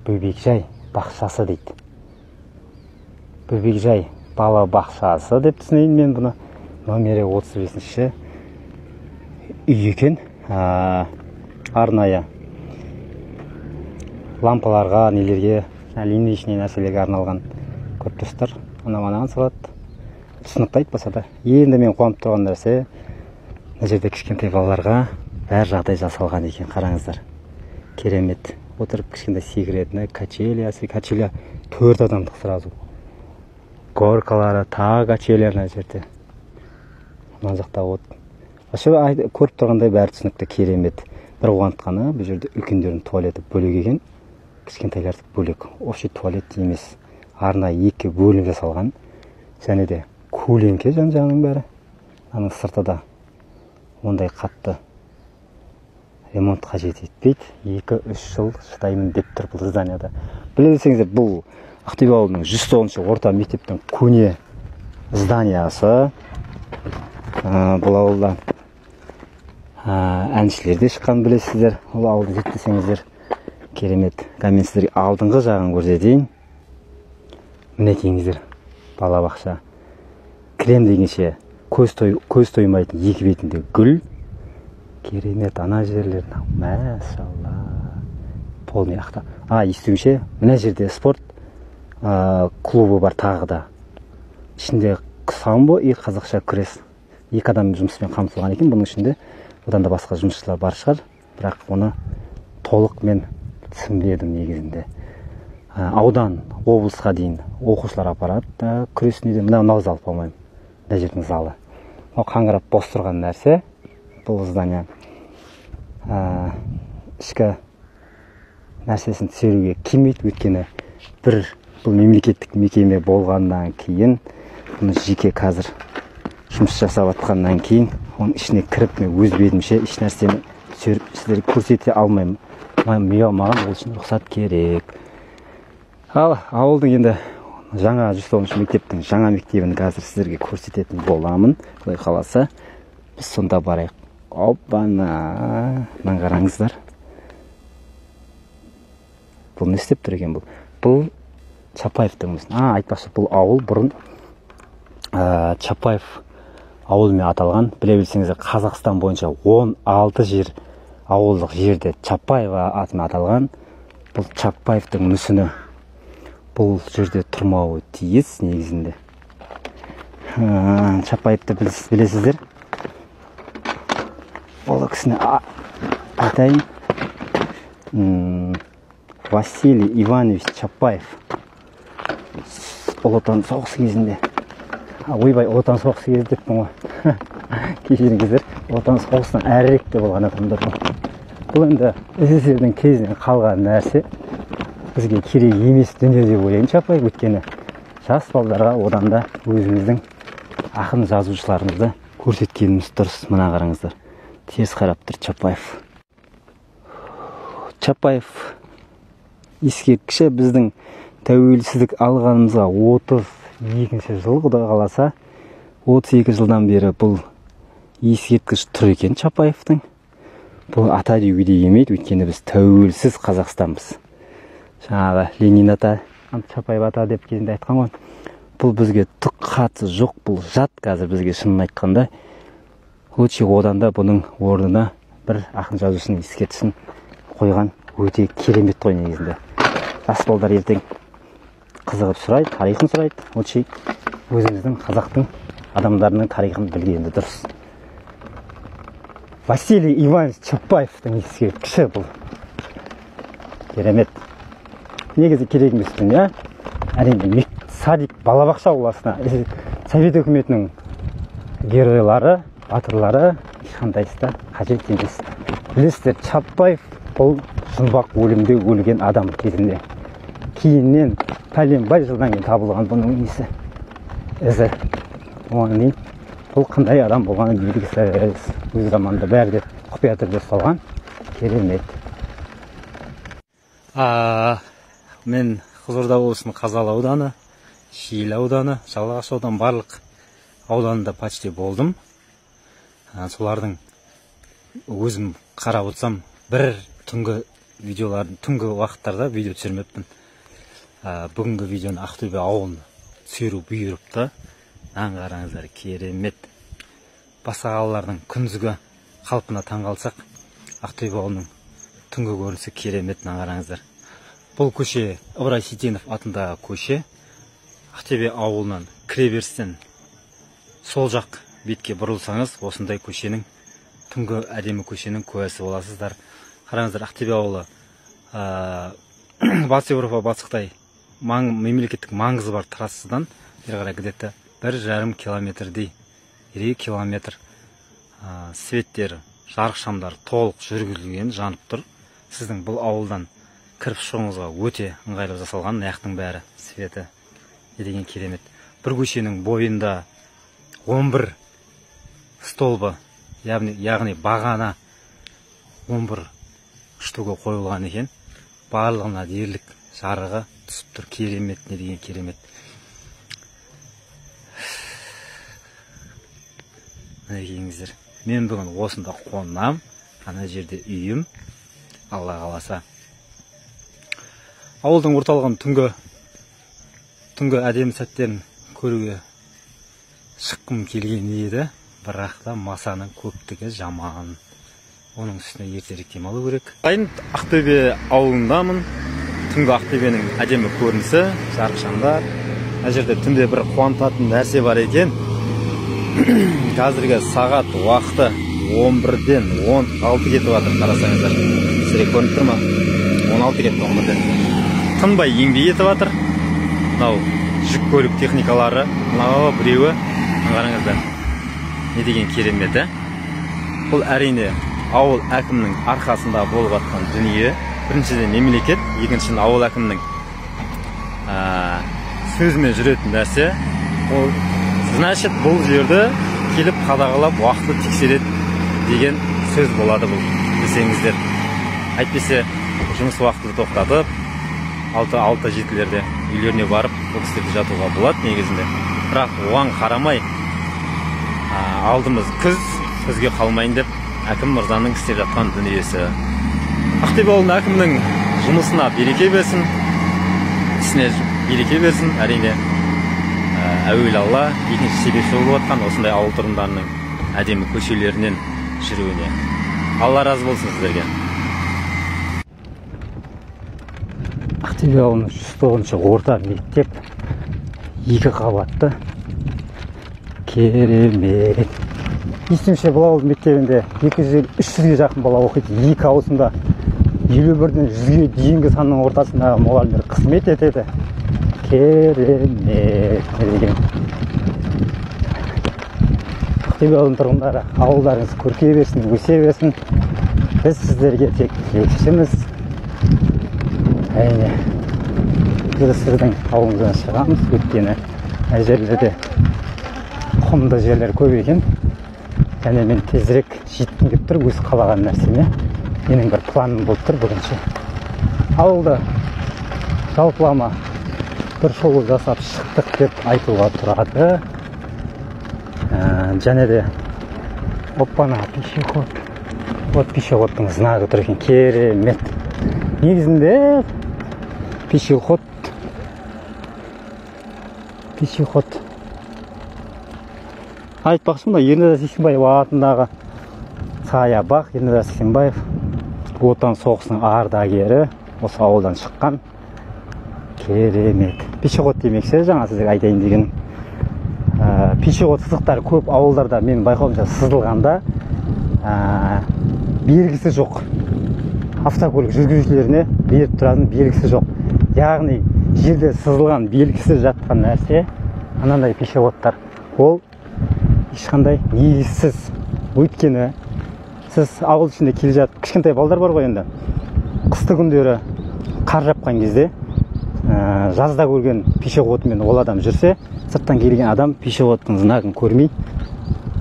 Бөбекжай бақшасы дейді. Бөбекжай бала бақшасы деп түсінейін мен бұны. Номері 35-ші үй екен. Арнайы лампаларға, нелерге, линейшіне нәрселерге арналған көп достар. Анаған салады. Түсінікті айтпаса да. Енді мен қуанып тұрған нәрсе, мына жерде кішкентай балаларға бәр жағдай жасалған екен. Қараңыздар. Керемет. Отырып кішкентай секіретіні, качеля 4 адамдық сразу. Горкалары, тағы качеля мына жерде. Мына жақта от. Вообще көріп тұрғандай бәрі түсінікті, керемет. Бір қуантқаны, бұл жерде үлкендердің туалеті бөлек екен, кішкентайларды бөлек. Общий туалет емес. Арнайы 2 бөлім жасалған. Және де көлеңке жан-жағының бәрі. Аның сыртыда ондай қатты ремонт қажет етпейді. 2-3 жыл шыдаймын деп тұр бұл зданияда. Білесеңіздер, бұл Ақтөбе ауылының 109-шы орта мектептің көне зданиясы. Бұл ауылда әншілер де шыққан, білесіздер. Ол ауылды зерттесеңіздер керемет. Мен сіздерге алдыңғы жағын көрсетейін. Мінекейіңіздер, балабақша. Крем дегенше көз тоймайтын 2 бетінде гүл. Керемет, ана жерлерін, мәшалла. Полный ақта. Естуімше, мына жерде спорт клубы бар тағы да. Ішінде самбо и қазақша күрес. 2 адам жұмыспен қамтылған екен. Бұның ішінде одан да басқа жұмысшылар бар шығар. Бірақ оны толық мен түсінбедім негізінде. Аудан, облысқа дейін оқушылар апарады. Күресіне де мынау зал болмаймын. Мына жердің залы. Қаңырап бос тұрған нәрсе. Бұл здания ішкі нәрсесін түсіруге келмейді, өйткені бұл мемлекеттік мекеме болғаннан кейін, бұны жеке қазір жұмыс жасап атқаннан кейін, оның ішіне кіріп, мен өз бетімше еш нәрсені сіздерге көрсете алмаймын. Маған ол үшін рұқсат керек. Ал ауылдың енді жаңа 109-шы мектептің жаңа мектебін қазір сіздерге көрсететін боламын. Құдай қаласа, біз сонда барайық. Оппана, мына қараңыздар. Бұл не істеп тұр екен бұл? Бұл Чапаевтың мысын. Айтпақшы, бұл ауыл бұрын Чапаев ауылымен аталған. Біле білсеңіздер, Қазақстан бойынша 16 ауылдық жерде Чапаева атымен аталған. Бұл Чапаевтың мүсіні. Бұл жерде тұрмауы тиіс негізінде. Чапаевты білесіздер. Ол кісіні айтайын. Василий Иванович Чапаев. Ұлы отан соғысы кезінде. Ойбай, ұлы отан соғысы кезінде деппін ғой. Кешіріңіздер, ұлы отан соғысынан әріректе болған адамдар. Бұл енді СССРдің кезінен қалған нәрсе. Бізге керек емес дүние деп ойлаймын. Чапаев өткені жас балдарға одан да өзіміздің ақын жазушыларымызды көрсеткеніміз дұрыс. Мына қараңыздар. Теріс қарап тұр Чапаев. Чапаев ескерткіші біздің тәуелсіздік алғанымызға 32-ші жыл, Құдай қаласа. 32 жылдан бері бұл ескерткіш тұр екен Чапаевтың. Бұл ата деуге де емейді, өйткені біз тәуелсіз Қазақстанбыз. Жаңағы Ленин ата, Чапаев ата деп кезінде айтқан ғой. Бұл бізге түк қатысы жоқ, бұл жат қазір бізге шынын айтқанда. Лучше одан да бұның орнына бір ақын жазушының ескерткішін қойған өте керемет қой негізінде. Жас балдар ертең қызығып сұрайды, тарихын сұрайды. Лучше өзіміздің қазақтың адамдарының тарихын білгенді дұрыс. Василий Иванович Чапаевтың ескерткіші бұл. Керемет. Негізі керек емес дүние. Әрине садик балабақша ауласына Совет үкіметінің геройлары, батырлары ешқандайсыда қажет емес. Білесіздер, Чапаев бұл жұмбақ өлімде өлген адам кезінде. Кейіннен пәленбай жылдан кейін табылған бұның несі. Ізі. Оған дейін бұл қандай адам болғаны белгісіз. Өз заманда бәрі де құпия түрде ұсталған. Керемет. Мен Қызылорда облысының Қазалы ауданы, Шиелі ауданы, Жалағаш ауданы барлық ауданында почти болдым. Солардың өзім қарап отырсам, бір түнгі видеоларын түнгі уақыттарда видео түсірмеппін. Бүгінгі видеоны Ақтөбе ауылын түсіру бұйырыпты. Қараңыздар, керемет. Басқа қалалардың күндізгі қалпына таңғалсақ, Ақтөбе ауылының түнгі көрінісі керемет. Қараңыздар. Бұл көше Ыбырай Сейтенов атындағы көше. Ақтөбе ауылынан кіреберістен сол жақ бетке бұрылсаңыз, осындай көшенің, түнгі әдемі көшенің куәсі боласыздар. Қараңыздар, Ақтөбе ауылы Батыс Еуропа, Батыс Қытай мемлекеттік маңызы бар трассадан бері қарай где-то 1,5 километрдей, 2 километр светтері, жарық шамдар толық жүргізілген, жанып тұр. Сіздің бұл ауылдан кіріп шығуыңызға өте ыңғайлы жасалған, аяқтың бәрі светі деген керемет. Бір көшенің бойында 11 столбы, яғни бағана 11 штуга қойылған екен. Барлығына дерлік жарығы түсіп тұр. Керемет, не деген керемет. Мінекейіңіздер, мен бүгін осында қонам. Ана жерде үйім, Алла қаласа. Ауылдың орталығын түнгі әдемі сәттерін көруге шыққым келген еді, бірақ та масаның көптігі жаман. Оның үстіне ертерек демалу керек. Ақтөбе ауылындамын. Түнгі Ақтөбенің әдемі көрінісі, жарық шамдар. Мына жерде түнде бір қуантатын нәрсе бар екен. Қазіргі сағат уақыты 11-ден 16 кетіп жатыр, қарасаңыздар. Сізге көрініп тұр ма? 16 кетті 11-ден. Тынбай еңбек етіп жатыр. Мынау жүк көлік техникалары, мынау біреуі, қараңыздар. Не деген керемет, Бұл әрине ауыл әкімнің арқасында болып жатқан дүние. Біріншіден мемлекет, екіншіден ауыл әкімнің сөзімен жүретін нәрсе. Значит, бұл жерді келіп қадағалап уақытты тексереді деген сөз болады бұл, десеңіздер. Әйтпесе жұмыс уақытты тоқтатып, 6-7-лерде үйлеріне барып, бұл кісілерді жатуға болады негізінде. Бірақ оған қарамай, алдымыз күзге қалмайын деп, әкім мырзаның істеп жатқан дүниесі. Ақтөбе ауылының әкімнің жұмысына береке берсін, ісіне береке берсін. Әрине, әуелі Алла, екінші себепші болып жатқан осындай ауыл тұрғындарының әдемі көшелерінен жүруіне. Алла разы болсын сіздерге. Ақтөбе ауылының 109-шы орта мектеп, 2 қабатты. Керемет. Естімше бұл ауыл мектебінде 250-300-ге жақын бала оқиды. 2 ауысымда 51-ден 100-ге дейінгі санның ортасындағы мұғалімдер қызмет етеді. Керемет. Ақтөбе ауылының тұрғындары, ауылдарыңыз көркейе берсін, өсе берсін. Біз сіздерге тек тілекшіміз. Әрине, біз сіздің ауылыңыздан шығамыз, өйткені жерлерде құмды жерлер көп екен. Және мен тезірек жеткім келіп тұр, өз қалаған нәрсеме. Менің бір планым болып тұр бүгінше. Ауылда жалпылама бір шолу жасап шықтық деп айтуға тұрады. Және де оппана, пешеход. Вот пешеходтың знагы тұр екен, керемет. Негізінде пешеход. Айтпақшы, мына Ерназар Сексенбаев атындағы саябақ. Ерназар Сексенбаев отан соғысының ардагері, осы ауылдан шыққан. Керемет. Пешеход демекші, жаңа сіздерге айтайын деген. Пешеход сызықтары көп ауылдарда мен байқауымша сызылғанда белгісі жоқ. Автокөлік жүргізушілеріне беріп тұратын белгісі жоқ. Яғни жерде сызылған белгісі жатқан нәрсе, анандай пешеходтар. Ол ешқандай негізсіз. Өйткені сіз ауыл ішінде келе жатып, кішкентай балдар бар ғой енді. Қысты күндері қар жапқан кезде жазда көрген пешеходымен ол адам жүрсе, сырттан келген адам пешеходтың знагын көрмей,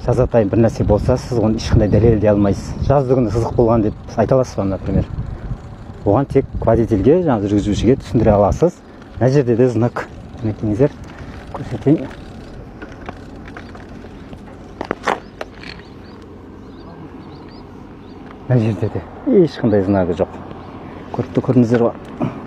жазатайым бір нәрсе болса, сіз оны ешқандай дәлелдей алмайсыз. Жазды күні сызық болған деп айта аласыз ба, например. Оған тек водительге, жаңа жүргізушіге түсіндіре аласыз. Мына жерде де знак. Мінекейіңіздер, көрсетейін. Мына жерде де ешқандай знагы жоқ. көрдіңіздер ғой.